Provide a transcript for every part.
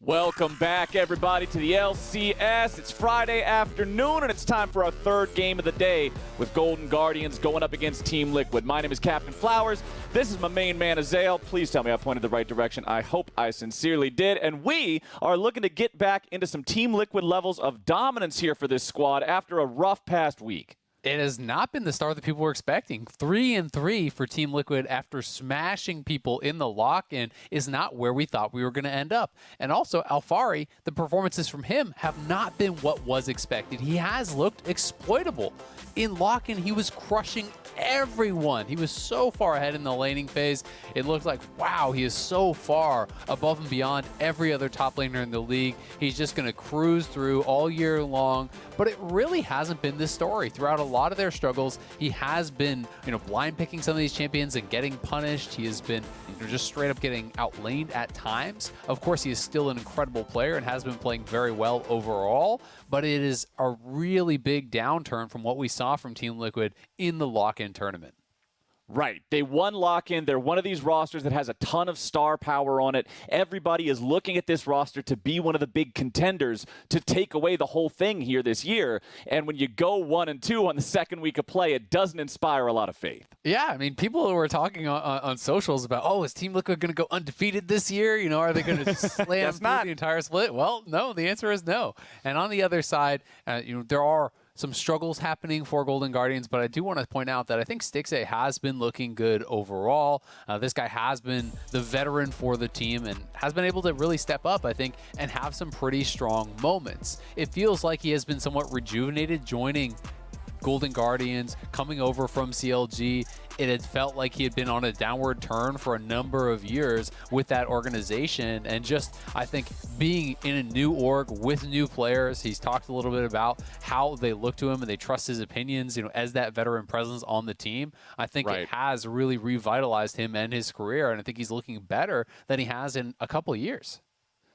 Welcome back, everybody, to the LCS. It's Friday afternoon, and it's time for our third game of the day with Golden Guardians going up against Team Liquid. My name is Captain Flowers. This is my main man, Azael. Please tell me I pointed the right direction. I hope I sincerely did. And we are looking to get back into some Team Liquid levels of dominance here for this squad after a rough past week. It has not been the start that people were expecting. 3-3 for Team Liquid after smashing people in the lock-in is not where we thought we were going to end up. And also, Alphari, the performances from him have not been what was expected. He has looked exploitable. In lock-in, he was crushing everyone. He was so far ahead in the laning phase. It looked like, wow, he is so far above and beyond every other top laner in the league. He's just going to cruise through all year long. But it really hasn't been this story. Throughout a lot of their struggles, he has been, blind picking some of these champions and getting punished. He has been, just straight up getting outlaned at times. Of course, he is still an incredible player and has been playing very well overall, but it is a really big downturn from what we saw from Team Liquid in the lock-in tournament. Right. They won lock-in. They're one of these rosters that has a ton of star power on it. Everybody is looking at this roster to be one of the big contenders to take away the whole thing here this year. And when you go 1-2 on the second week of play, it doesn't inspire a lot of faith. Yeah, I mean, people were talking on socials about, is Team Liquid going to go undefeated this year? Are they going to slam through the entire split? Well, no, the answer is no. And on the other side, there are some struggles happening for Golden Guardians, but I do want to point out that I think Stixxay has been looking good overall. This guy has been the veteran for the team and has been able to really step up, I think, and have some pretty strong moments. It feels like he has been somewhat rejuvenated joining Golden Guardians, coming over from CLG. It had felt like he had been on a downward turn for a number of years with that organization, and just, I think, being in a new org with new players. He's talked a little bit about how they look to him and they trust his opinions, as that veteran presence on the team. I think It has really revitalized him and his career, and I think he's looking better than he has in a couple of years.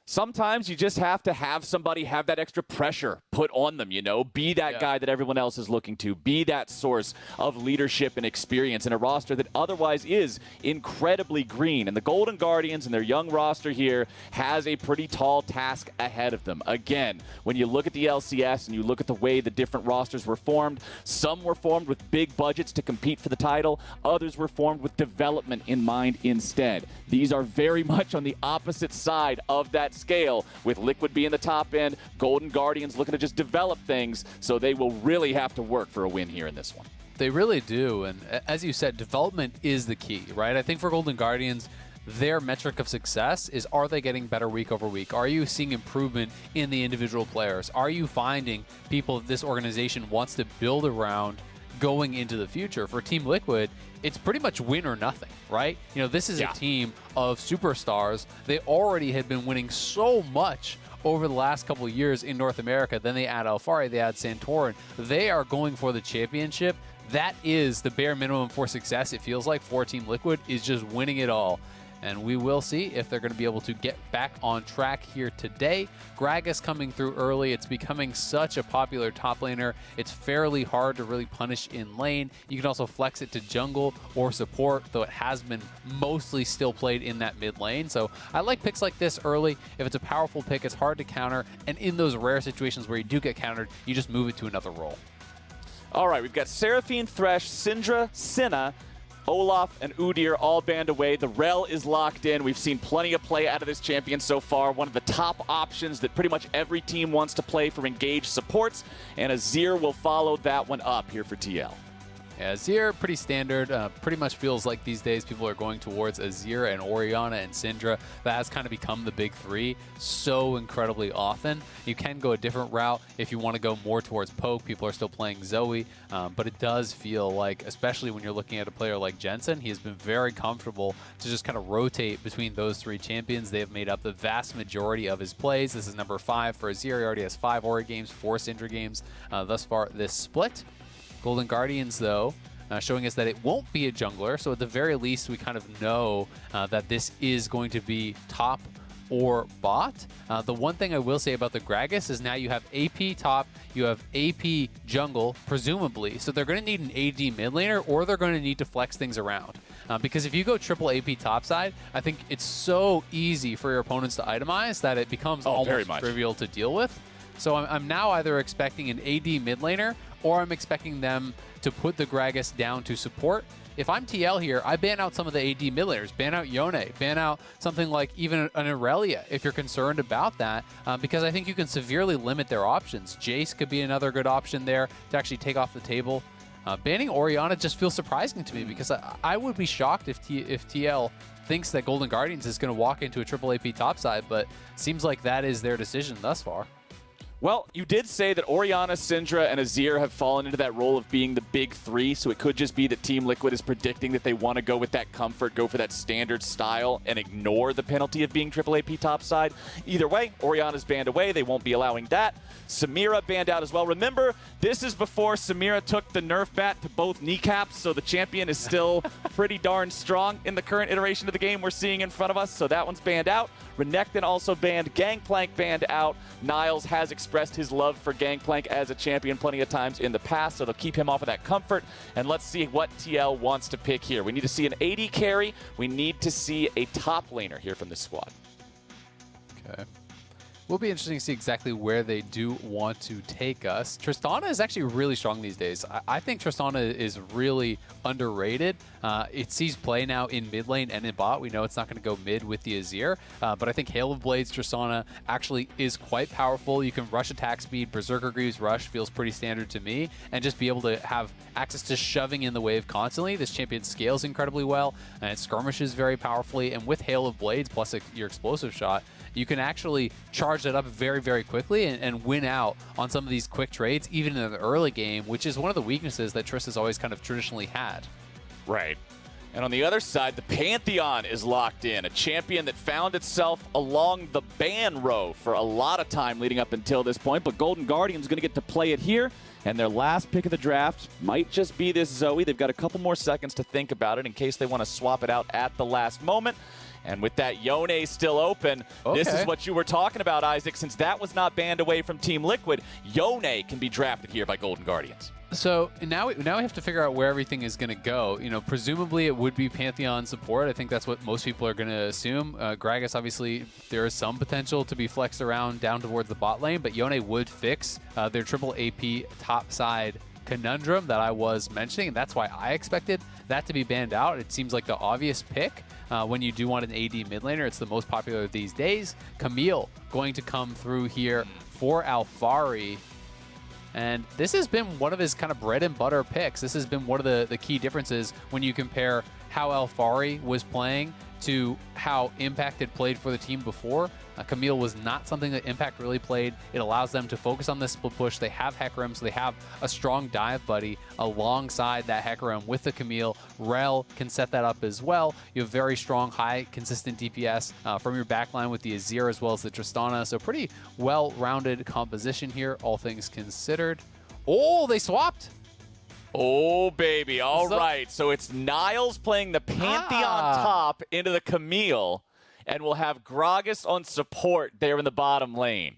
Sometimes you just have to have somebody have that extra pressure put on them, be that guy that everyone else is looking to, be that source of leadership and experience in a roster that otherwise is incredibly green. And the Golden Guardians and their young roster here has a pretty tall task ahead of them. Again, when you look at the LCS and you look at the way the different rosters were formed, some were formed with big budgets to compete for the title, others were formed with development in mind instead. These are very much on the opposite side of that scale, with Liquid being the top end, Golden Guardians looking to just develop things, so they will really have to work for a win here in this one. They really do, and as you said, development is the key, right? I think for Golden Guardians, their metric of success is, are they getting better week over week? Are you seeing improvement in the individual players? Are you finding people that this organization wants to build around going into the future? For Team Liquid, it's pretty much win or nothing, right? This is a team of superstars. They already had been winning so much over the last couple of years in North America. Then they add Alphari, they add Santorin. They are going for the championship. That is the bare minimum for success, it feels like, for Team Liquid, is just winning it all. And we will see if they're going to be able to get back on track here today. Gragas coming through early. It's becoming such a popular top laner. It's fairly hard to really punish in lane. You can also flex it to jungle or support, though it has been mostly still played in that mid lane. So I like picks like this early. If it's a powerful pick, it's hard to counter. And in those rare situations where you do get countered, you just move it to another role. All right, we've got Seraphine, Thresh, Syndra, Senna, Olaf and Udyr all band away. The Rel is locked in. We've seen plenty of play out of this champion so far. One of the top options that pretty much every team wants to play for engaged supports. And Azir will follow that one up here for TL. Yeah, Azir, pretty standard. Pretty much feels like these days people are going towards Azir and Orianna and Syndra. That has kind of become the big three so incredibly often. You can go a different route if you want to go more towards poke. People are still playing Zoe, but it does feel like, especially when you're looking at a player like Jensen, he has been very comfortable to just kind of rotate between those three champions. They have made up the vast majority of his plays. This is number 5 for Azir. He already has 5 Ori games, 4 Syndra games thus far this split. Golden Guardians, though, showing us that it won't be a jungler, so at the very least we kind of know that this is going to be top or bot. The one thing I will say about the Gragas is now you have AP top, you have AP jungle, presumably, so they're going to need an AD mid laner, or they're going to need to flex things around. Because if you go triple AP topside, I think it's so easy for your opponents to itemize that it becomes almost trivial to deal with. So I'm now either expecting an AD mid laner, or I'm expecting them to put the Gragas down to support. If I'm TL here, I ban out some of the AD mid laners, ban out Yone, ban out something like even an Irelia if you're concerned about that, because I think you can severely limit their options. Jace could be another good option there to actually take off the table. Banning Orianna just feels surprising to me, because I would be shocked if TL thinks that Golden Guardians is going to walk into a triple AP topside, but seems like that is their decision thus far. Well, you did say that Orianna, Syndra, and Azir have fallen into that role of being the big three, so it could just be that Team Liquid is predicting that they want to go with that comfort, go for that standard style, and ignore the penalty of being triple AP topside. Either way, Orianna's banned away. They won't be allowing that. Samira banned out as well. Remember, this is before Samira took the Nerf bat to both kneecaps, so the champion is still pretty darn strong in the current iteration of the game we're seeing in front of us, so that one's banned out. Renekton also banned. Gangplank banned out. Niles has expressed his love for Gangplank as a champion plenty of times in the past, so they'll keep him off of that comfort. And let's see what TL wants to pick here. We need to see an AD carry. We need to see a top laner here from this squad. Okay. Will be interesting to see exactly where they do want to take us. Tristana is actually really strong these days. I think Tristana is really underrated. It sees play now in mid lane and in bot. We know it's not going to go mid with the Azir, but I think Hail of Blades Tristana actually is quite powerful. You can rush attack speed. Berserker Greaves rush feels pretty standard to me, and just be able to have access to shoving in the wave constantly. This champion scales incredibly well, and it skirmishes very powerfully, and with Hail of Blades plus your explosive shot, you can actually charge that up very, very quickly and win out on some of these quick trades, even in the early game, which is one of the weaknesses that Triss has always kind of traditionally had. Right. And on the other side, the Pantheon is locked in, a champion that found itself along the ban row for a lot of time leading up until this point, but Golden Guardian's going to get to play it here, and their last pick of the draft might just be this Zoe. They've got a couple more seconds to think about it in case they want to swap it out at the last moment. And with that Yone still open, This is what you were talking about, Isaac. Since that was not banned away from Team Liquid, Yone can be drafted here by Golden Guardians. So now we have to figure out where everything is going to go. You know, presumably it would be Pantheon support. I think that's what most people are going to assume. Gragas, obviously, there is some potential to be flexed around down towards the bot lane, but Yone would fix their triple AP topside conundrum that I was mentioning, and that's why I expected that to be banned out. It seems like the obvious pick when you do want an AD mid laner. It's the most popular these days. Camille going to come through here for Alphari. And this has been one of his kind of bread and butter picks. This has been one of the key differences when you compare how Alphari was playing to how Impact had played for the team before. Camille was not something that Impact really played. It allows them to focus on this split push. They have Hecarim, so they have a strong dive buddy alongside that Hecarim with the Camille. Rel can set that up as well. You have very strong, high, consistent DPS from your backline with the Azir as well as the Tristana. So pretty well-rounded composition here, all things considered. Oh, they swapped! Oh, baby. All right. So it's Niles playing the Pantheon top into the Camille, and we'll have Gragas on support there in the bottom lane.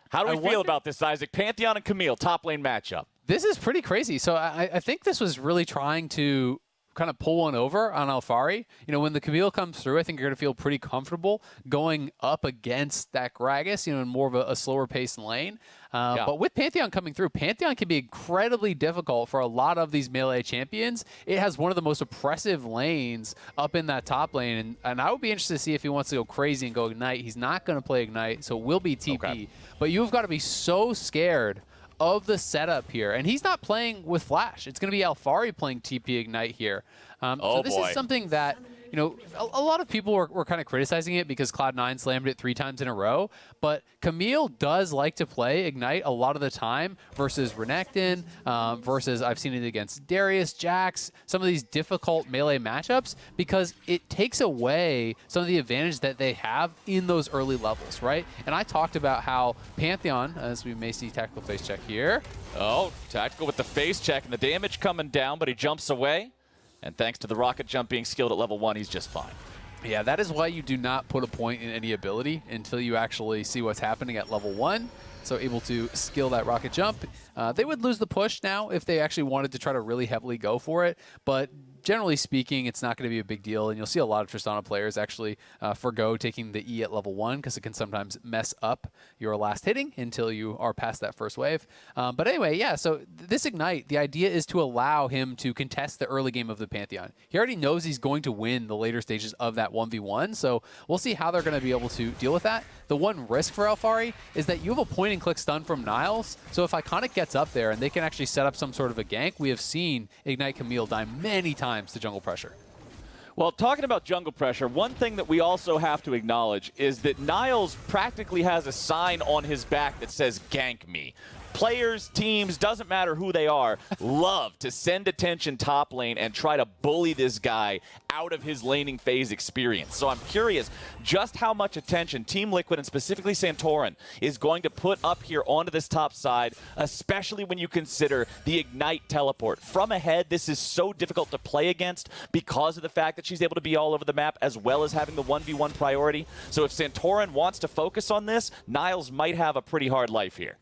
How do we feel about this, Isaac? Pantheon and Camille, top lane matchup. This is pretty crazy. So I think this was really trying to kind of pull one over on Alphari. You know, when the Camille comes through, I think you're going to feel pretty comfortable going up against that Gragas, you know, in more of a slower paced lane. But with Pantheon coming through, Pantheon can be incredibly difficult for a lot of these melee champions. It has one of the most oppressive lanes up in that top lane, and I would be interested to see if he wants to go crazy and go Ignite. He's not going to play Ignite, so it will be TP. Okay. But you've got to be so scared of the setup here. And he's not playing with Flash. It's going to be Alphari playing TP Ignite here. So this is something that, you know, a lot of people were kind of criticizing it because Cloud9 slammed it 3 times in a row. But Camille does like to play Ignite a lot of the time versus Renekton, versus I've seen it against Darius, Jax, some of these difficult melee matchups, because it takes away some of the advantage that they have in those early levels, right? And I talked about how Pantheon, as we may see tactical face check here. Oh, tactical with the face check and the damage coming down, but he jumps away. And thanks to the rocket jump being skilled at level 1, he's just fine. Yeah, that is why you do not put a point in any ability until you actually see what's happening at level 1. So able to skill that rocket jump. They would lose the push now if they actually wanted to try to really heavily go for it. But generally speaking, it's not going to be a big deal, and you'll see a lot of Tristana players actually forgo taking the E at level 1 because it can sometimes mess up your last hitting until you are past that first wave. But anyway, yeah, so this Ignite, the idea is to allow him to contest the early game of the Pantheon. He already knows he's going to win the later stages of that 1v1, so we'll see how they're going to be able to deal with that. The one risk for Alphari is that you have a point-and-click stun from Niles, so if Iconic gets up there and they can actually set up some sort of a gank, we have seen Ignite Camille die many times to jungle pressure. Well, talking about jungle pressure, one thing that we also have to acknowledge is that Niles practically has a sign on his back that says, gank me. Players, teams, doesn't matter who they are, love to send attention top lane and try to bully this guy out of his laning phase experience. So I'm curious just how much attention Team Liquid and specifically Santorin is going to put up here onto this top side, especially when you consider the Ignite teleport. From ahead, this is so difficult to play against because of the fact that she's able to be all over the map as well as having the 1v1 priority. So if Santorin wants to focus on this, Niles might have a pretty hard life here.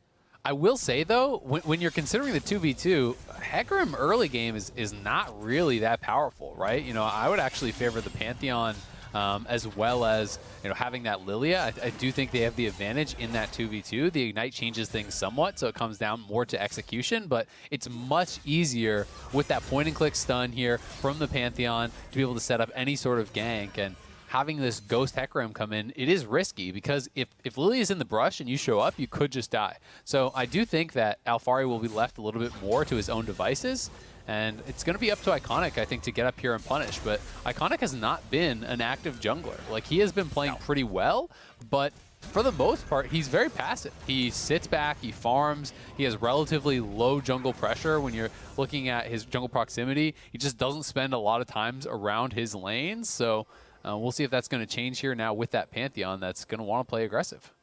I will say, though, when you're considering the 2v2, Hecarim early game is not really that powerful, right? You know, I would actually favor the Pantheon as well as, you know, having that Lilia. I do think they have the advantage in that 2v2. The Ignite changes things somewhat, so it comes down more to execution, but it's much easier with that point-and-click stun here from the Pantheon to be able to set up any sort of gank. And having this Ghost Hecarim come in, it is risky because if Lily is in the brush and you show up, you could just die. So I do think that Alphari will be left a little bit more to his own devices, and it's going to be up to Iconic, I think, to get up here and punish. But Iconic has not been an active jungler. Like, he has been playing pretty well, but for the most part, he's very passive. He sits back, he farms, he has relatively low jungle pressure when you're looking at his jungle proximity. He just doesn't spend a lot of times around his lanes, so we'll see if that's going to change here now with that Pantheon that's going to want to play aggressive.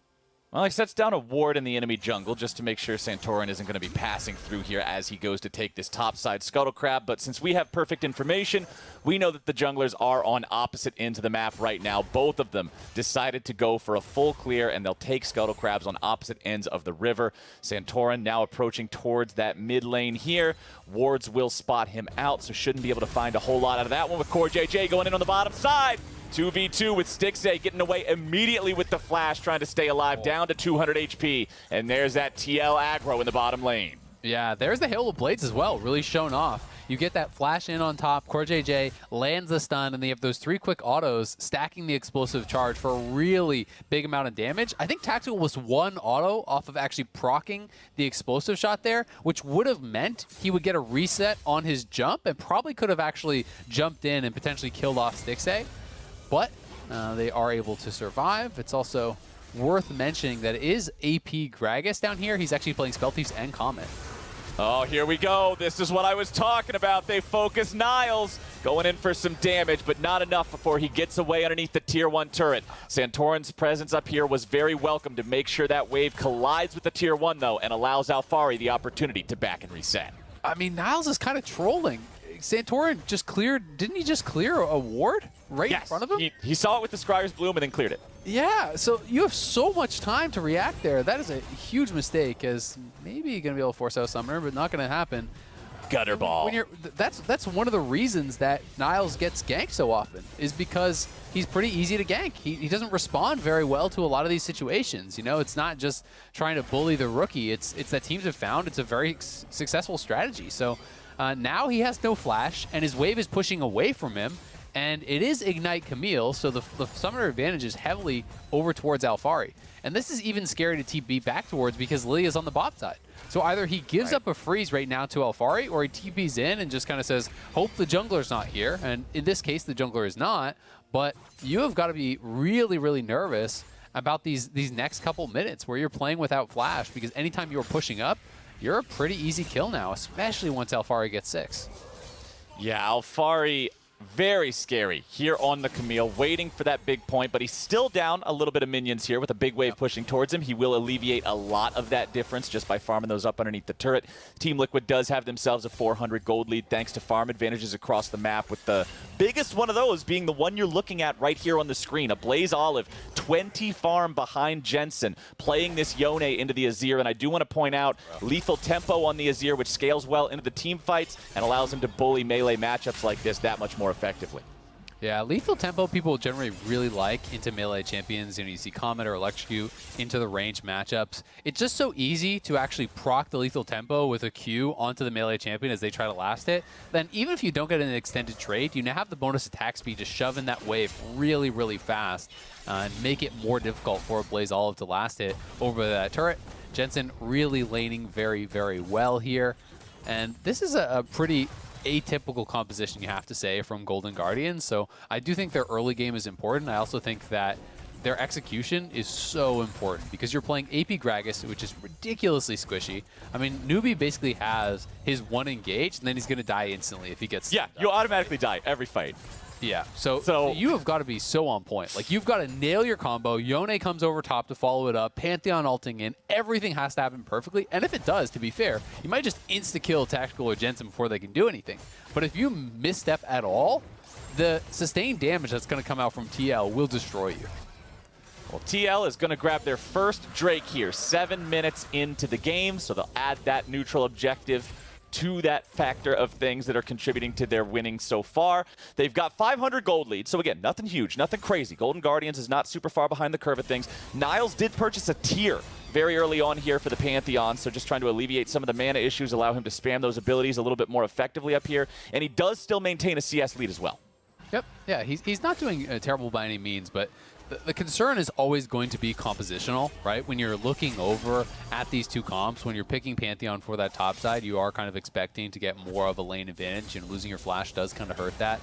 Well, he sets down a ward in the enemy jungle just to make sure Santorin isn't going to be passing through here as he goes to take this topside Scuttle Crab. But since we have perfect information, we know that the junglers are on opposite ends of the map right now. Both of them decided to go for a full clear, and they'll take Scuttle Crabs on opposite ends of the river. Santorin now approaching towards that mid lane here. Wards will spot him out, so shouldn't be able to find a whole lot out of that one with Core JJ going in on the bottom side. 2v2 with Stixxay getting away immediately with the flash, trying to stay alive, down to 200 HP. And there's that TL aggro in the bottom lane. Yeah, there's the Hail of Blades as well, really shown off. You get that flash in on top, Core JJ lands the stun, and they have those 3 quick autos stacking the explosive charge for a really big amount of damage. I think Tactical was 1 auto off of actually proccing the explosive shot there, which would have meant he would get a reset on his jump and probably could have actually jumped in and potentially killed off Stixxay. But they are able to survive. It's also worth mentioning that it is AP Gragas down here. He's actually playing Spell Thieves and Comet. Oh, here we go. This is what I was talking about. They focus Niles, going in for some damage, but not enough before he gets away underneath the Tier 1 turret. Santorin's presence up here was very welcome to make sure that wave collides with the Tier 1, though, and allows Alphari the opportunity to back and reset. I mean, Niles is kind of trolling. Santorin just cleared, didn't he just clear a ward right in front of him? He saw it with the Scryer's Bloom and then cleared it. Yeah, so you have so much time to react there. That is a huge mistake, as maybe you're going to be able to force out Summoner, but not going to happen. Gutter ball. That's one of the reasons that Niles gets ganked so often, is because he's pretty easy to gank. He doesn't respond very well to a lot of these situations. You know, it's not just trying to bully the rookie. It's that teams have found it's a very successful strategy. So now he has no flash, and his wave is pushing away from him. And it is Ignite Camille, so the Summoner advantage is heavily over towards Alphari. And this is even scary to TP back towards because Lilia's on the bot side. So either he gives up a freeze right now to Alphari, or he TPs in and just kind of says, hope the jungler's not here. And in this case, the jungler is not. But you have got to be really, really nervous about these next couple minutes where you're playing without flash, because anytime you're pushing up, you're a pretty easy kill now, especially once Alphari gets 6. Yeah, Alphari very scary here on the Camille, waiting for that big point, but he's still down a little bit of minions here with a big wave pushing towards him. He will alleviate a lot of that difference just by farming those up underneath the turret. Team Liquid does have themselves a 400 gold lead thanks to farm advantages across the map, with the biggest one of those being the one you're looking at right here on the screen. A Blaze Olive, 20 farm behind Jensen, playing this Yone into the Azir, and I do want to point out lethal tempo on the Azir, which scales well into the team fights and allows him to bully melee matchups like this that much more effectively. Yeah, lethal tempo people generally really like into melee champions. You know, you see Comet or Electrocute into the range matchups. It's just so easy to actually proc the lethal tempo with a Q onto the melee champion as they try to last it. Then even if you don't get an extended trade, you now have the bonus attack speed to shove in that wave really, really fast and make it more difficult for a Blaze Olive to last it over that turret. Jensen really laning very, very well here. And this is a pretty atypical composition, you have to say, from Golden Guardians. So I do think their early game is important. I also think that their execution is so important because you're playing AP Gragas, which is ridiculously squishy. I mean, Newbie basically has his one engage, and then he's going to die instantly if he gets... Yeah, you automatically die every fight. Yeah, so you have got to be so on point. Like, you've got to nail your combo. Yone comes over top to follow it up. Pantheon ulting in. Everything has to happen perfectly. And if it does, to be fair, you might just insta-kill Tactical or Jensen before they can do anything. But if you misstep at all, the sustained damage that's going to come out from TL will destroy you. Well, TL is going to grab their first Drake here, 7 minutes into the game, so they'll add that neutral objective to that factor of things that are contributing to their winning so far. They've got 500 gold lead, so again, nothing huge, nothing crazy. Golden Guardians is not super far behind the curve of things. Niles did purchase a tier very early on here for the Pantheon, so just trying to alleviate some of the mana issues, allow him to spam those abilities a little bit more effectively up here, and he does still maintain a CS lead as well. Yep, yeah, he's not doing terrible by any means, but the concern is always going to be compositional, right? When you're looking over at these two comps, when you're picking Pantheon for that top side, you are kind of expecting to get more of a lane advantage, and losing your flash does kind of hurt that.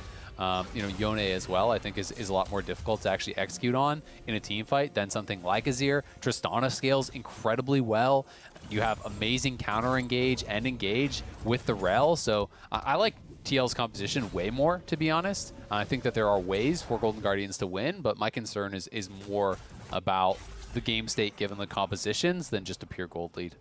You know, Yone as well, I think is a lot more difficult to actually execute on in a team fight than something like Azir. Tristana scales incredibly well. You have amazing counter engage and engage with the Rel, so I like TL's composition way more, to be honest. I think that there are ways for Golden Guardians to win, but my concern is more about the game state given the compositions than just a pure gold lead.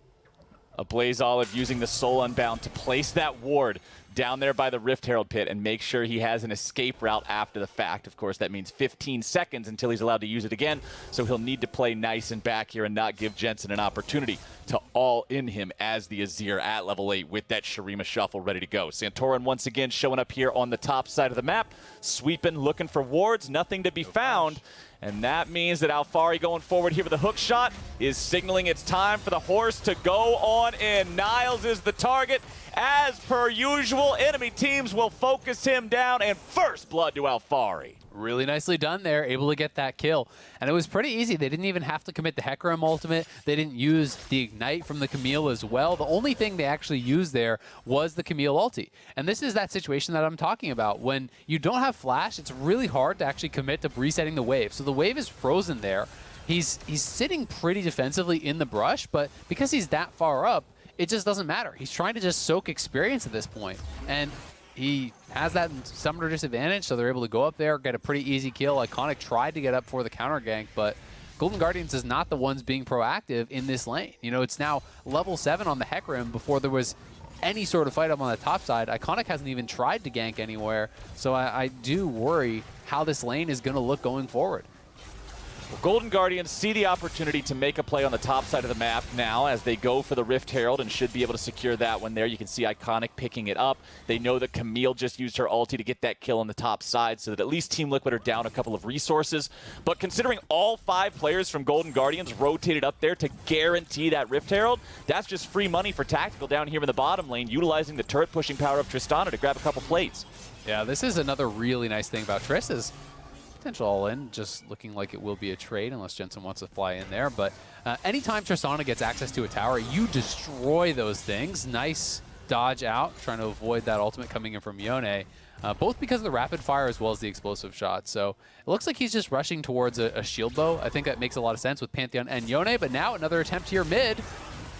A Blaze Olive using the Soul Unbound to place that ward down there by the Rift Herald pit and make sure he has an escape route after the fact. Of course, that means 15 seconds until he's allowed to use it again, so he'll need to play nice and back here and not give Jensen an opportunity to all-in him as the Azir at level 8 with that Shurima Shuffle ready to go. Santorin once again showing up here on the top side of the map, sweeping, looking for wards, nothing to be found. And that means that Alfari going forward here with a hook shot is signaling it's time for the horse to go on in. Niles is the target. As per usual, enemy teams will focus him down, and first blood to Alfari. Really nicely done there, able to get that kill. And it was pretty easy. They didn't even have to commit the Hecarim ultimate. They didn't use the Ignite from the Camille as well. The only thing they actually used there was the Camille ulti. And this is that situation that I'm talking about. When you don't have flash, it's really hard to actually commit to resetting the wave. So the wave is frozen there. He's sitting pretty defensively in the brush, but because he's that far up, it just doesn't matter. He's trying to just soak experience at this point. And he has that summoner disadvantage, so they're able to go up there, get a pretty easy kill. Iconic tried to get up for the counter gank, but Golden Guardians is not the ones being proactive in this lane. You know, it's now level 7 on the Hecarim before there was any sort of fight up on the top side. Iconic hasn't even tried to gank anywhere, so I do worry how this lane is going to look going forward. Well, Golden Guardians see the opportunity to make a play on the top side of the map now as they go for the Rift Herald and should be able to secure that one there. You can see Iconic picking it up. They know that Camille just used her ulti to get that kill on the top side so that at least Team Liquid are down a couple of resources. But considering all 5 players from Golden Guardians rotated up there to guarantee that Rift Herald, that's just free money for Tactical down here in the bottom lane, utilizing the turret pushing power of Tristana to grab a couple plates. Yeah, this is another really nice thing about Triss is potential all-in, just looking like it will be a trade unless Jensen wants to fly in there. But anytime Tristana gets access to a tower, you destroy those things. Nice dodge out, trying to avoid that ultimate coming in from Yone, both because of the rapid fire as well as the explosive shot. So it looks like he's just rushing towards a shield bow. I think that makes a lot of sense with Pantheon and Yone, but now another attempt here mid.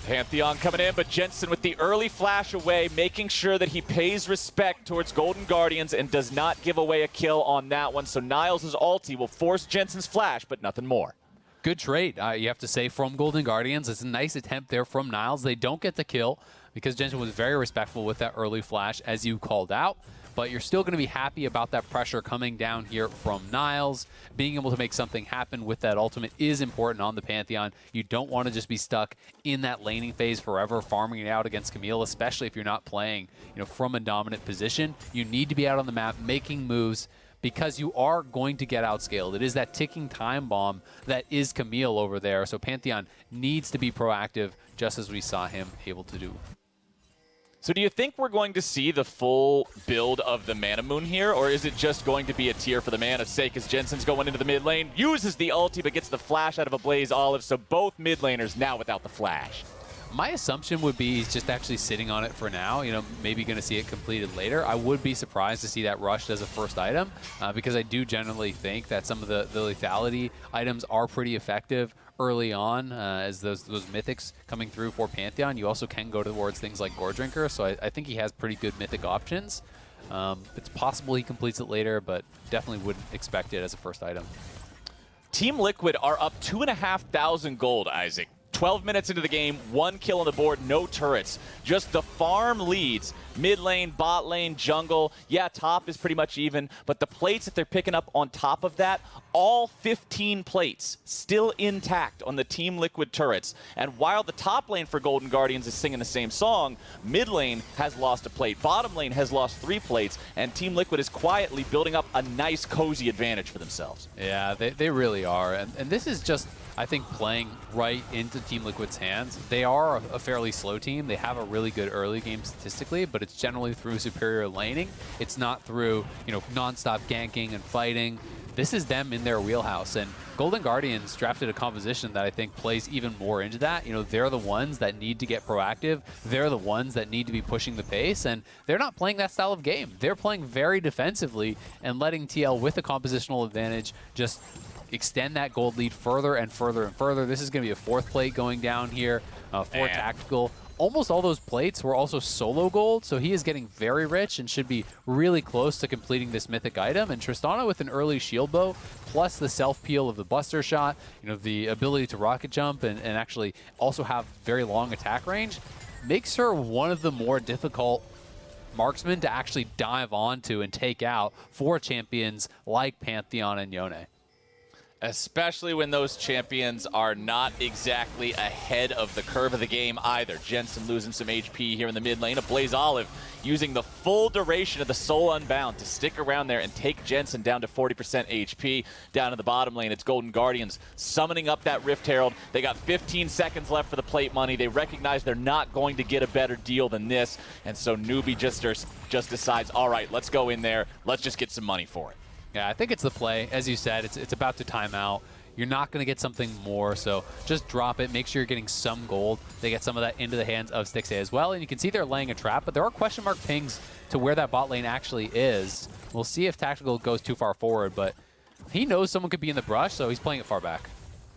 Pantheon coming in, but Jensen with the early flash away, making sure that he pays respect towards Golden Guardians and does not give away a kill on that one. So Niles' ulti will force Jensen's flash, but nothing more. Good trade, you have to say, from Golden Guardians. It's a nice attempt there from Niles. They don't get the kill because Jensen was very respectful with that early flash, as you called out. But you're still going to be happy about that pressure coming down here from Niles. Being able to make something happen with that ultimate is important on the Pantheon. You don't want to just be stuck in that laning phase forever, farming it out against Camille, especially if you're not playing, from a dominant position. You need to be out on the map, making moves, because you are going to get outscaled. It is that ticking time bomb that is Camille over there. So Pantheon needs to be proactive, just as we saw him able to do. So do you think we're going to see the full build of the Mana Moon here, or is it just going to be a tier for the Mana's sake as Jensen's going into the mid lane, uses the ulti, but gets the flash out of a Blaze Olive, so both mid laners now without the flash? My assumption would be he's just actually sitting on it for now, maybe going to see it completed later. I would be surprised to see that rushed as a first item because I do generally think that some of the lethality items are pretty effective early on as those mythics coming through for Pantheon. You also can go towards things like Gore Drinker, so I think he has pretty good mythic options. It's possible he completes it later, but definitely wouldn't expect it as a first item. Team Liquid are up 2,500 gold, Isaac. 12 minutes into the game, 1 kill on the board, no turrets. Just the farm leads. Mid lane, bot lane, jungle. Yeah, top is pretty much even, but the plates that they're picking up on top of that, all 15 plates still intact on the Team Liquid turrets. And while the top lane for Golden Guardians is singing the same song, mid lane has lost a plate, bottom lane has lost 3 plates, and Team Liquid is quietly building up a nice, cozy advantage for themselves. Yeah, they really are. And this is just, I think, playing right into Team Liquid's hands. They are a fairly slow team. They have a really good early game statistically, but it's generally through superior laning. It's not through, non-stop ganking and fighting. This is them in their wheelhouse. And Golden Guardians drafted a composition that I think plays even more into that. They're the ones that need to get proactive. They're the ones that need to be pushing the pace, and they're not playing that style of game. They're playing very defensively and letting TL with a compositional advantage just extend that gold lead further and further and further. This is going to be a 4th plate going down here, 4 tactical. Almost all those plates were also solo gold, so he is getting very rich and should be really close to completing this mythic item. And Tristana with an early shield bow, plus the self-peel of the Buster Shot, the ability to rocket jump and actually also have very long attack range, makes her one of the more difficult marksmen to actually dive onto and take out for champions like Pantheon and Yone. Especially when those champions are not exactly ahead of the curve of the game either. Jensen losing some HP here in the mid lane. A Blaze Olive using the full duration of the Soul Unbound to stick around there and take Jensen down to 40% HP. Down in the bottom lane, it's Golden Guardians summoning up that Rift Herald. They got 15 seconds left for the plate money. They recognize they're not going to get a better deal than this. And so Newbie just decides, all right, let's go in there. Let's just get some money for it. Yeah, I think it's the play. As you said, it's about to time out. You're not going to get something more, so just drop it. Make sure you're getting some gold. They get some of that into the hands of Stixxay as well, and you can see they're laying a trap, but there are question mark pings to where that bot lane actually is. We'll see if Tactical goes too far forward, but he knows someone could be in the brush, so he's playing it far back.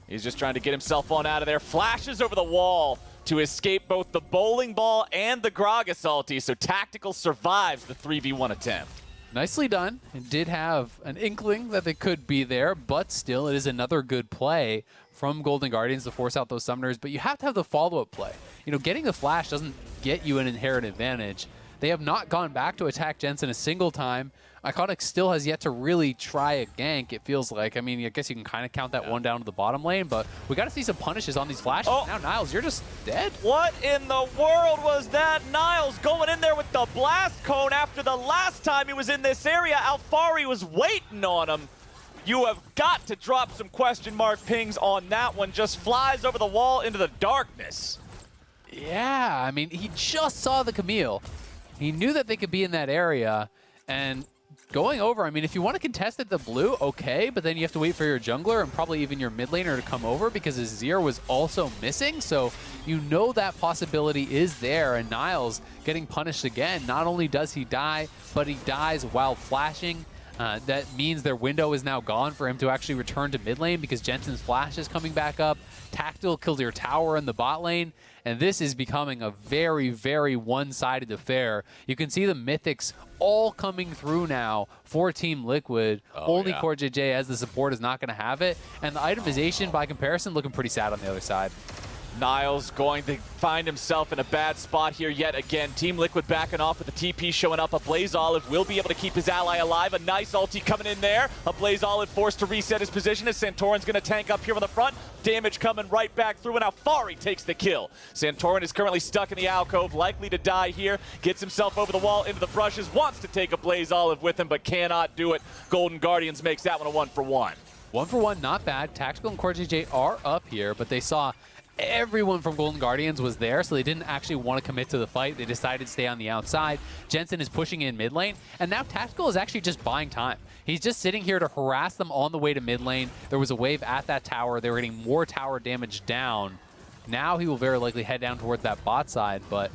He's just trying to get himself on out of there. Flashes over the wall to escape both the bowling ball and the Gragas ulti, so Tactical survives the 3v1 attempt. Nicely done. It did have an inkling that they could be there, but still it is another good play from Golden Guardians to force out those summoners, but you have to have the follow-up play. Getting the flash doesn't get you an inherent advantage. They have not gone back to attack Jensen a single time. Iconic still has yet to really try a gank, it feels like. I mean, I guess you can kind of count that one down to the bottom lane, but we got to see some punishes on these flashes. Oh. Now, Niles, you're just dead. What in the world was that? Niles going in there with the blast cone after the last time he was in this area. Alfari was waiting on him. You have got to drop some question mark pings on that one. Just flies over the wall into the darkness. Yeah, I mean, he just saw the Camille. He knew that they could be in that area, and going over, I mean, if you want to contest at the blue, okay, but then you have to wait for your jungler and probably even your mid laner to come over because his Azir was also missing, so you know that possibility is there, and Niles getting punished again. Not only does he die, but he dies while flashing. That means their window is now gone for him to actually return to mid lane because Jensen's flash is coming back up. Tactical killed your tower in the bot lane, and this is becoming a very, very one-sided affair. You can see the mythics all coming through now for Team Liquid. Only Core JJ as the support is not going to have it, and the itemization by comparison looking pretty sad on the other side. Niles going to find himself in a bad spot here yet again. Team Liquid backing off with the TP showing up. A Blaze Olive will be able to keep his ally alive. A nice ulti coming in there. A Blaze Olive forced to reset his position as Santorin's going to tank up here on the front. Damage coming right back through, and Alfari takes the kill. Santorin is currently stuck in the alcove, likely to die here. Gets himself over the wall into the brushes. Wants to take a Blaze Olive with him, but cannot do it. Golden Guardians makes that one a 1-for-1. 1-for-1, not bad. Tactical and Core JJ are up here, but they saw everyone from Golden Guardians was there, so they didn't actually want to commit to the fight. They decided to stay on the outside. Jensen is pushing in mid lane, and now Tactical is actually just buying time. He's just sitting here to harass them on the way to mid lane. There was a wave at that tower. They were getting more tower damage down. Now he will very likely head down towards that bot side, but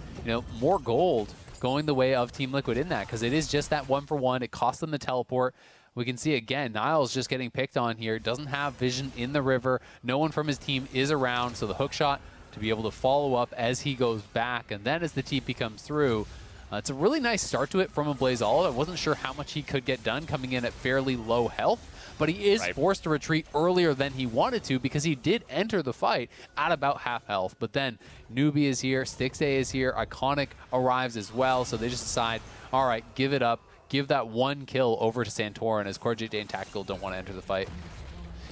more gold going the way of Team Liquid in that, because it is just that 1-for-1. It cost them the teleport. We can see again, Niles just getting picked on here. Doesn't have vision in the river. No one from his team is around, so the hook shot to be able to follow up as he goes back. And then as the TP comes through, it's a really nice start to it from a Blaze Olive. I wasn't sure how much he could get done coming in at fairly low health, but he is forced to retreat earlier than he wanted to because he did enter the fight at about half health. But then Newbie is here, Stixay is here, Iconic arrives as well, so they just decide, all right, give it up. Give that one kill over to Santorin as Core JJ and Tactical don't want to enter the fight.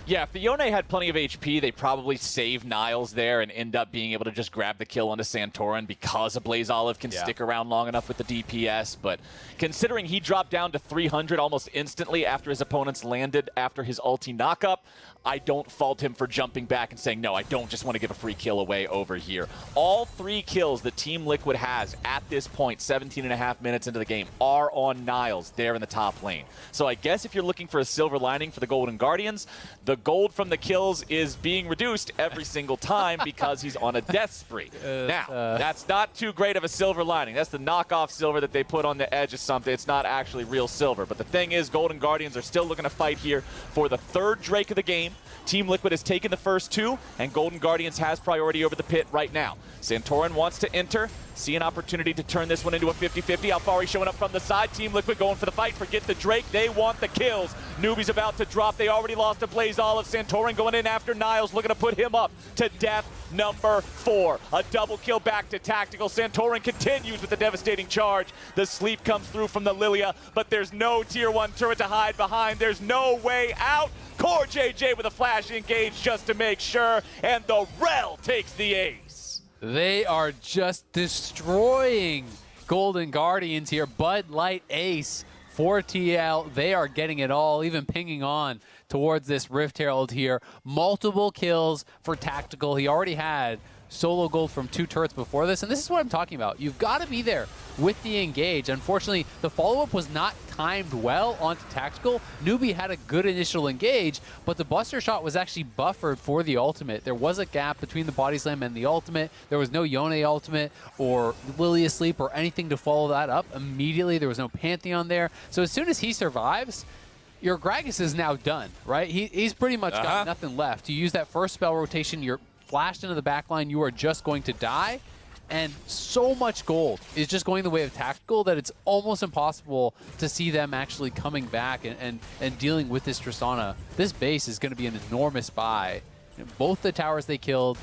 Yeah, if the Yone had plenty of HP, they probably save Niles there and end up being able to just grab the kill onto Santorin because a Blaze Olive can stick around long enough with the DPS. But considering he dropped down to 300 almost instantly after his opponents landed after his ulti knockup, I don't fault him for jumping back and saying, no, I don't just want to give a free kill away over here. All 3 kills that Team Liquid has at this point, 17.5 minutes into the game, are on Niles there in the top lane. So I guess if you're looking for a silver lining for the Golden Guardians, the gold from the kills is being reduced every single time because he's on a death spree. Now, that's not too great of a silver lining. That's the knockoff silver that they put on the edge of something. It's not actually real silver. But the thing is, Golden Guardians are still looking to fight here for the 3rd Drake of the game. Team Liquid has taken the first 2, and Golden Guardians has priority over the pit right now. Santorin wants to enter, see an opportunity to turn this one into a 50-50. Alfari showing up from the side. Team Liquid going for the fight. Forget the Drake. They want the kills. Newbie's about to drop. They already lost a Blaze Olive. Santorin going in after Niles, looking to put him up to death number 4. A double kill back to Tactical. Santorin continues with the devastating charge. The sleep comes through from the Lilia, but there's no tier 1 turret to hide behind. There's no way out. Core JJ with a flash engage just to make sure, and the Rel takes the ace. They are just destroying Golden Guardians here. Bud Light ace for TL. They are getting it all, even pinging on towards this Rift Herald here. Multiple kills for Tactical. He already had solo gold from 2 turrets before this, and this is what I'm talking about. You've got to be there with the engage. Unfortunately, the follow-up was not timed well onto Tactical. Newbie had a good initial engage, but the Buster Shot was actually buffered for the ultimate. There was a gap between the Body Slam and the ultimate. There was no Yone ultimate or Lily Asleep or anything to follow that up immediately. There was no Pantheon there. So as soon as he survives, your Gragas is now done, right? He's pretty much got nothing left. You use that first spell rotation, you're flashed into the backline, you are just going to die. And so much gold is just going the way of Tactical that it's almost impossible to see them actually coming back and dealing with this Tristana. This base is going to be an enormous buy. Both the towers they killed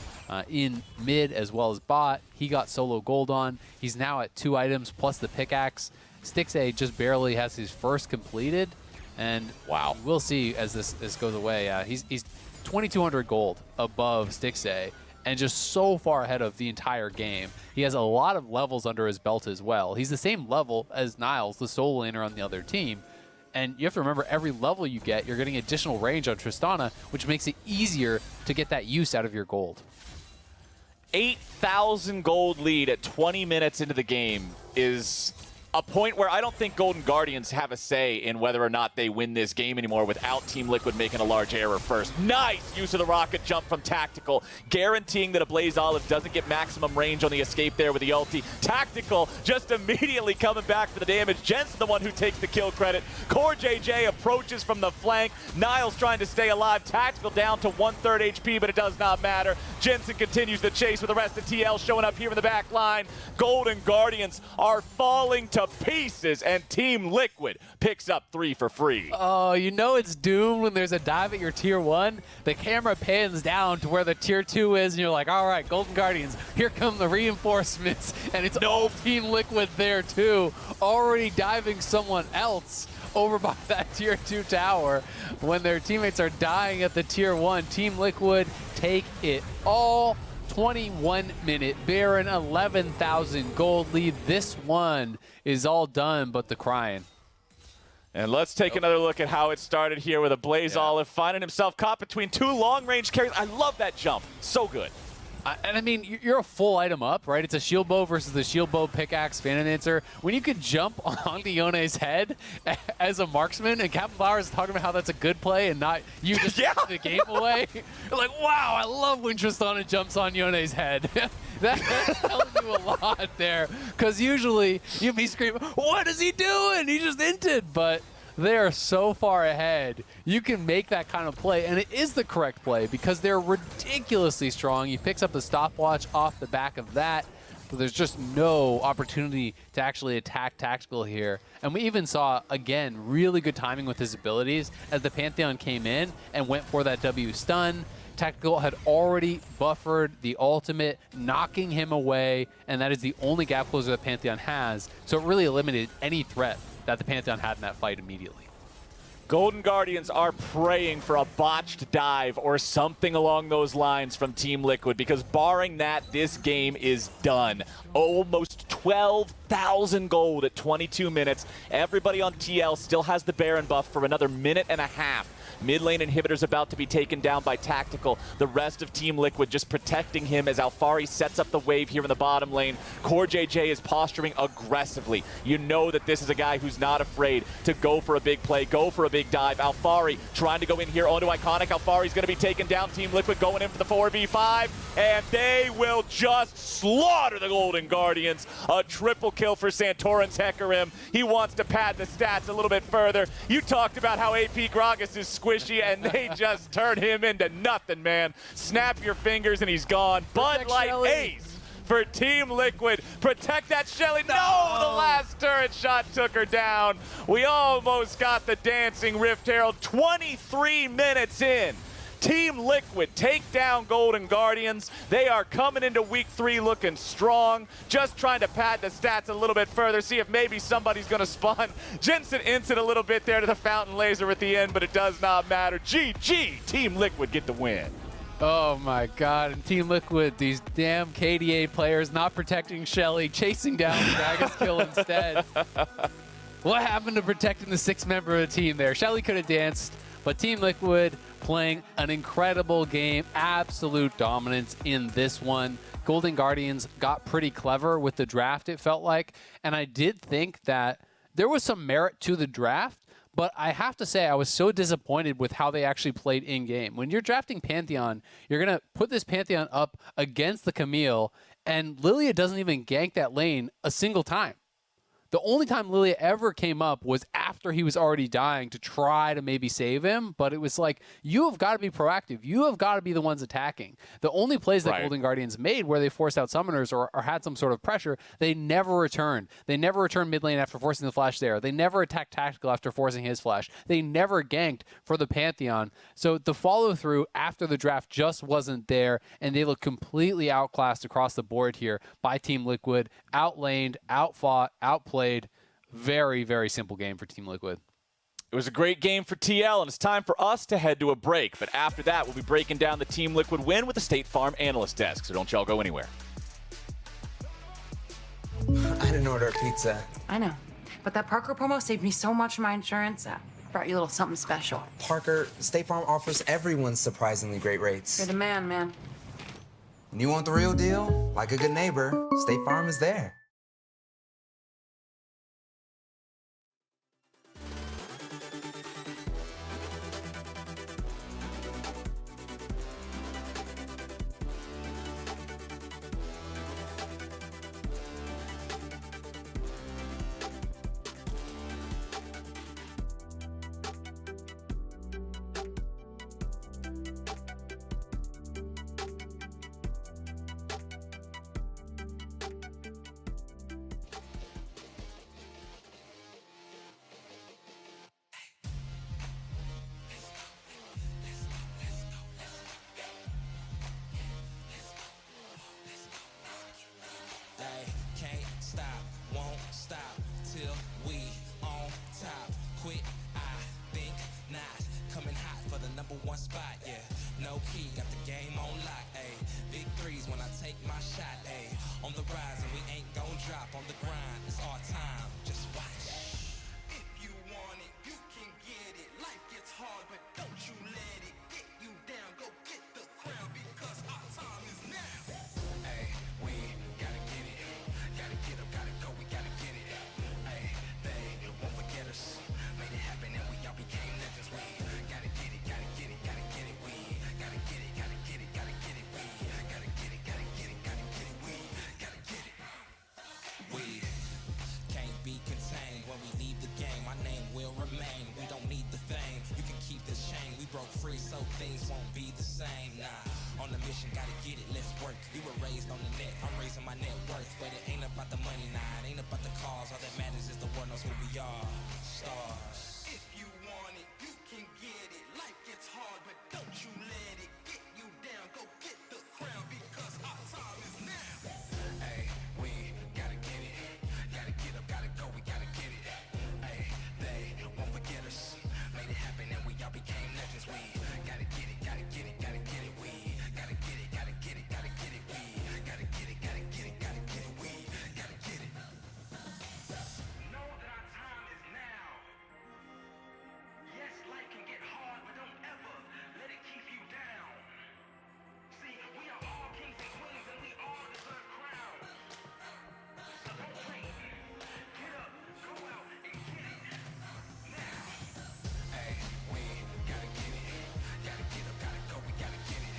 in mid as well as bot, he got solo gold on. He's now at 2 items plus the pickaxe. Stixay just barely has his first completed. And wow, we'll see as this goes away. He's 2,200 gold above Stixay, and just so far ahead of the entire game. He has a lot of levels under his belt as well. He's the same level as Niles, the solo laner on the other team. And you have to remember, every level you get, you're getting additional range on Tristana, which makes it easier to get that use out of your gold. 8,000 gold lead at 20 minutes into the game is a point where I don't think Golden Guardians have a say in whether or not they win this game anymore without Team Liquid making a large error first. Nice use of the rocket jump from Tactical, guaranteeing that a Blaze Olive doesn't get maximum range on the escape there with the ulti. Tactical just immediately coming back for the damage. Jensen the one who takes the kill credit. Core JJ approaches from the flank. Niles trying to stay alive. Tactical down to 1/3 HP, but it does not matter. Jensen continues the chase with the rest of TL showing up here in the back line. Golden Guardians are falling to pieces, and Team Liquid picks up 3 for free. Oh, you know it's doomed when there's a dive at your tier 1. The camera pans down to where the tier 2 is, and you're like, all right, Golden Guardians, here come the reinforcements. And it's all Team Liquid there, too, already diving someone else over by that tier 2 tower when their teammates are dying at the tier 1. Team Liquid take it all. 21-minute Baron, 11,000 gold lead. This one is all done but the crying. And let's take another look at how it started here with a Blaze Olive finding himself caught between 2 long-range carries. I love that jump. So good. And I mean, you're a full item up, right? It's a shield bow versus the shield bow pickaxe Phantom Dancer. When you could jump onto Yone's head as a marksman, and Captain Flowers is talking about how that's a good play and not you just take the game away. You're like, wow, I love when Tristana jumps on Yone's head. That's telling you a lot there. Because usually you'd be screaming, what is he doing? He just inted. But they are so far ahead. You can make that kind of play, and it is the correct play because they're ridiculously strong. He picks up the stopwatch off the back of that, but there's just no opportunity to actually attack Tactical here. And we even saw, again, really good timing with his abilities as the Pantheon came in and went for that W stun. Tactical had already buffered the ultimate, knocking him away, and that is the only gap closer that Pantheon has. So it really eliminated any threat that the Pantheon had in that fight immediately. Golden Guardians are praying for a botched dive or something along those lines from Team Liquid, because barring that, this game is done. Almost 12,000 gold at 22 minutes. Everybody on TL still has the Baron buff for another minute and a half. Mid lane inhibitor's about to be taken down by Tactical. The rest of Team Liquid just protecting him as Alphari sets up the wave here in the bottom lane. Core JJ is posturing aggressively. You know that this is a guy who's not afraid to go for a big play, go for a big dive. Alphari trying to go in here onto Iconic. Alphari's going to be taken down. Team Liquid going in for the 4v5, and they will just slaughter the Golden Guardians. A triple kill for Santorin's Hecarim. He wants to pad the stats a little bit further. You talked about how AP Gragas is squishy, and they just turn him into nothing, man. Snap your fingers and he's gone. Bud Light ace for Team Liquid. Protect that Shelly. No, the last turret shot took her down. We almost got the Dancing Rift Herald. 23 minutes in. Team Liquid take down Golden Guardians. They are coming into week 3 looking strong, just trying to pad the stats a little bit further, see if maybe somebody's going to spawn. Jensen ints it a little bit there to the Fountain Laser at the end, but it does not matter. GG, Team Liquid get the win. Oh my god, and Team Liquid, these damn KDA players not protecting Shelly, chasing down Gragas kill instead. What happened to protecting the 6th member of the team there? Shelly could have danced, but Team Liquid playing an incredible game, absolute dominance in this one. Golden Guardians got pretty clever with the draft, it felt like, and I did think that there was some merit to the draft, but I have to say I was so disappointed with how they actually played in-game. When you're drafting Pantheon, you're going to put this Pantheon up against the Camille, and Lilia doesn't even gank that lane a single time. The only time Lilia ever came up was after he was already dying to try to maybe save him, but it was like, you have got to be proactive. You have got to be the ones attacking. The only plays that Golden Guardians made where they forced out summoners or had some sort of pressure, they never returned. They never returned mid lane after forcing the flash there. They never attacked Tactical after forcing his flash. They never ganked for the Pantheon. So the follow-through after the draft just wasn't there, and they look completely outclassed across the board here by Team Liquid. Outlaned, outfought, outplayed. Very, very simple game for Team Liquid. It was a great game for TL, and it's time for us to head to a break. But after that, we'll be breaking down the Team Liquid win with the State Farm Analyst Desk, so don't y'all go anywhere. I didn't order a pizza. I know, but that Parker promo saved me so much on my insurance. Brought you a little something special. Parker, State Farm offers everyone surprisingly great rates. You're the man, man. And you want the real deal? Like a good neighbor, State Farm is there. take my shot, ayy. On the rise and we ain't gon' drop on the grind. It's our time, just watch. If you want it, you can get it. Life gets hard, but don't you let it get you down. Go get the crown because our time is now. Ayy, we gotta get it. Gotta get up, gotta go, we gotta get it. Ayy, they won't forget us. Made it happen and we all became legends. We gotta get it, gotta get it, gotta get it. We gotta get it, gotta get it, gotta get it. We gotta get it, gotta get it, gotta get it. We gotta get it. We can't be contained when we leave the game. My name will remain. We don't need the fame. You can keep this chain. We broke free, so things won't be the same. Nah, on the mission, gotta get it. Let's work. We were raised on the net. I'm raising my net worth, but it ain't about the money. Nah, it ain't about the cause. All that matters is the world knows who we are. Stars. If you want it, you can get it. Life gets hard, but don't you let it get you down. Go get the crown because our time is now. Hey, we gotta get it. Gotta get up, gotta go, we gotta get it. Hey, they won't forget us. Made it happen and we all became legends. We gotta get it, gotta get it, gotta get it. We gotta get it, gotta get it, gotta get it. We gotta get it, gotta get it, gotta get it. We gotta get it. Know that our time is now. Yes, life can get hard, but don't ever let it keep you down. See, we are all kings and queens and we all deserve crowns. So don't wait. Get up, go out and get it. Now. Hey, we gotta get it. Gotta get up, gotta go, we gotta get it.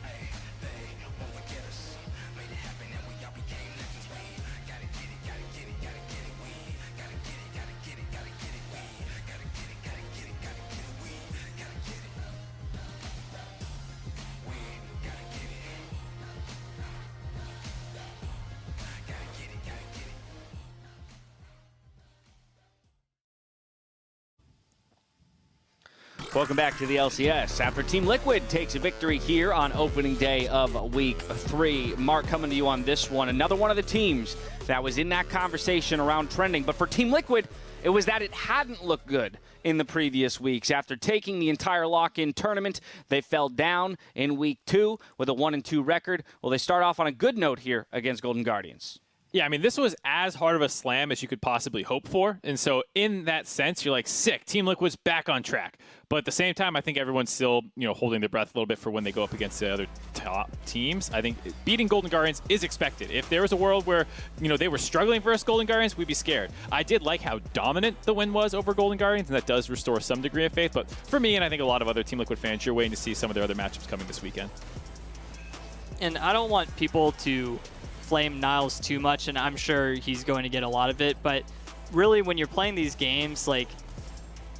Hey, they won't forget us. Made it happen and we all became legends. We gotta get it, gotta get it, gotta get it. We gotta get it, gotta get it, gotta get it. We gotta get it, gotta get it, gotta get it. We gotta get it. We gotta get it. Gotta get it, gotta get it. Welcome back to the LCS. After Team Liquid takes a victory here on opening day of Week 3. Mark, coming to you on this one. Another one of the teams that was in that conversation around trending. But for Team Liquid, it was that it hadn't looked good in the previous weeks. After taking the entire lock-in tournament, they fell down in Week 2 with a 1-2 record. Well, they start off on a good note here against Golden Guardians. Yeah, I mean, this was as hard of a slam as you could possibly hope for. And so in that sense, you're like, sick, Team Liquid's back on track. But at the same time, I think everyone's still, holding their breath a little bit for when they go up against the other top teams. I think beating Golden Guardians is expected. If there was a world where, they were struggling versus Golden Guardians, we'd be scared. I did like how dominant the win was over Golden Guardians, and that does restore some degree of faith. But for me, and I think a lot of other Team Liquid fans, you're waiting to see some of their other matchups coming this weekend. And I don't want people to flame Niles too much, and I'm sure he's going to get a lot of it, but really when you're playing these games, like,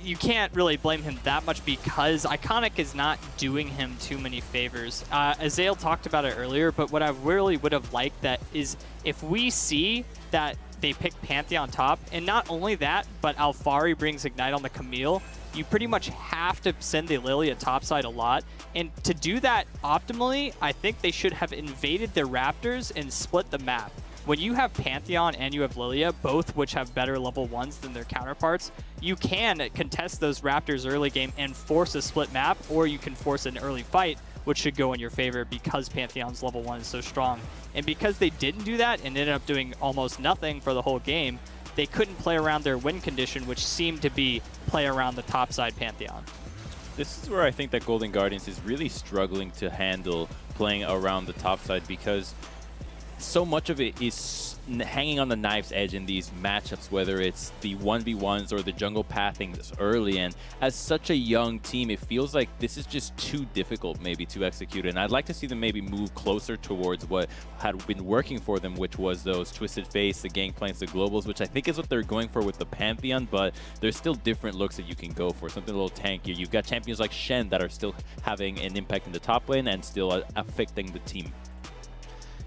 you can't really blame him that much because Iconic is not doing him too many favors. Azael talked about it earlier, but what I really would have liked that is if we see that they pick Pantheon top, and not only that, but Alfari brings Ignite on the Camille, you pretty much have to send the Lilia topside a lot. And to do that optimally, I think they should have invaded their Raptors and split the map. When you have Pantheon and you have Lilia, both which have better level 1s than their counterparts, you can contest those Raptors early game and force a split map, or you can force an early fight, which should go in your favor because Pantheon's level 1 is so strong. And because they didn't do that and ended up doing almost nothing for the whole game, they couldn't play around their win condition, which seemed to be play around the topside Pantheon. This is where I think that Golden Guardians is really struggling to handle playing around the top side because so much of it is hanging on the knife's edge in these matchups, whether it's the 1v1s or the jungle pathing this early. And as such a young team, it feels like this is just too difficult maybe to execute. And I'd like to see them maybe move closer towards what had been working for them, which was those Twisted Face, the Gangplanks, the Globals, which I think is what they're going for with the Pantheon, but there's still different looks that you can go for, something a little tankier. You've got champions like Shen that are still having an impact in the top lane and still affecting the team.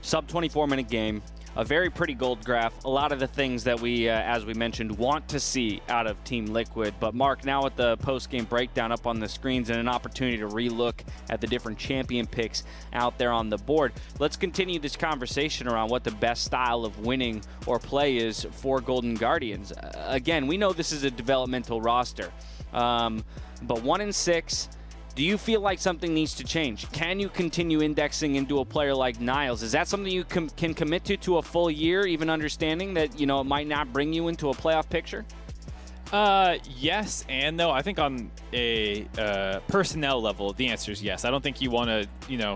Sub 24-minute game, a very pretty gold graph, a lot of the things that we, as we mentioned, want to see out of Team Liquid. But Mark, now with the post-game breakdown up on the screens and an opportunity to relook at the different champion picks out there on the board, let's continue this conversation around what the best style of winning or play is for Golden Guardians. Again, we know this is a developmental roster, but 1-6, Do you feel like something needs to change? Can you continue indexing into a player like Niles? Is that something you can commit to a full year, even understanding that, it might not bring you into a playoff picture? Yes and no. I think on a personnel level, the answer is yes. I don't think you want to,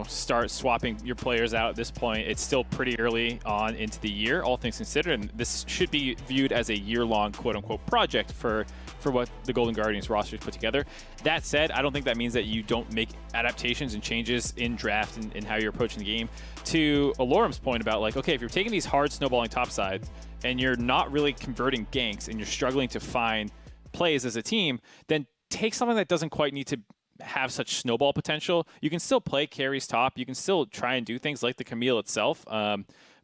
start swapping your players out at this point. It's still pretty early on into the year, all things considered, and this should be viewed as a year-long, quote-unquote, project for what the Golden Guardians roster has put together. That said, I don't think that means that you don't make adaptations and changes in draft and how you're approaching the game. To Alorum's point about, okay, if you're taking these hard snowballing topside and you're not really converting ganks and you're struggling to find plays as a team, then take something that doesn't quite need to have such snowball potential. You can still play carries top. You can still try and do things like the Camille itself.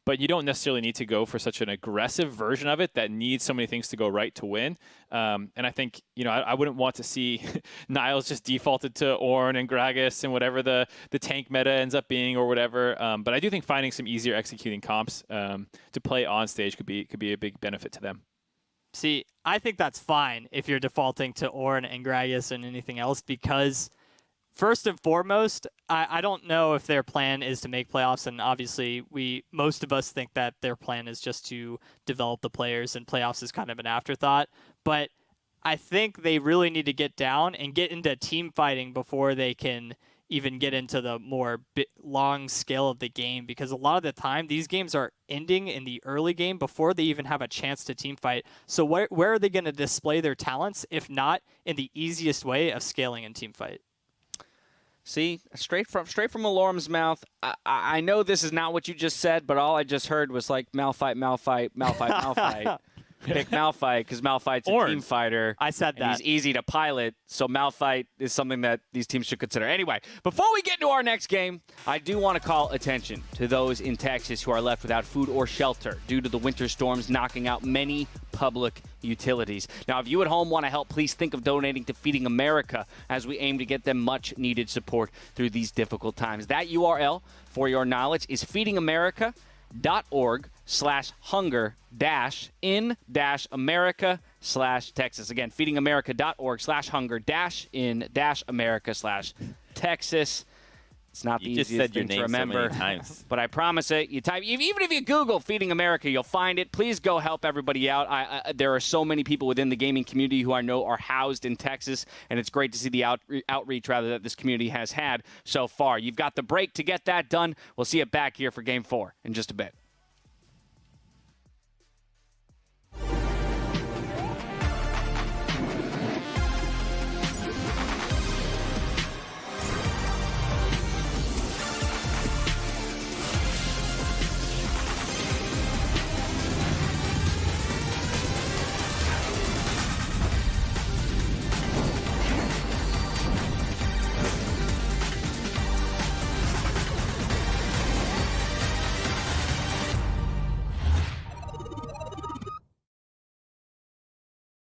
But you don't necessarily need to go for such an aggressive version of it that needs so many things to go right to win. And I think, I wouldn't want to see Niles just defaulted to Ornn and Gragas and whatever the tank meta ends up being or whatever. But I do think finding some easier executing comps to play on stage could be a big benefit to them. See, I think that's fine if you're defaulting to Ornn and Gragas and anything else, because first and foremost, I don't know if their plan is to make playoffs, and obviously most of us think that their plan is just to develop the players, and playoffs is kind of an afterthought. But I think they really need to get down and get into team fighting before they can even get into the more long scale of the game, because a lot of the time these games are ending in the early game before they even have a chance to team fight. So where are they going to display their talents if not in the easiest way of scaling in team fight? See, straight from Alorum's mouth. I know this is not what you just said, but all I just heard was Malphite. Pick Malphite because Malphite's a team fighter. I said that. He's easy to pilot, so Malphite is something that these teams should consider. Anyway, before we get into our next game, I do want to call attention to those in Texas who are left without food or shelter due to the winter storms knocking out many public utilities. Now, if you at home want to help, please think of donating to Feeding America as we aim to get them much-needed support through these difficult times. That URL, for your knowledge, is feedingamerica.org/hunger-in-america/Texas. Again, feedingamerica.org/hunger-in-america/Texas. It's not the easiest thing to remember, but I promise it. You type, even if you Google Feeding America, you'll find it. Please go help everybody out. There are so many people within the gaming community who I know are housed in Texas, and it's great to see the outreach that this community has had so far. You've got the break to get that done. We'll see you back here for Game 4 in just a bit.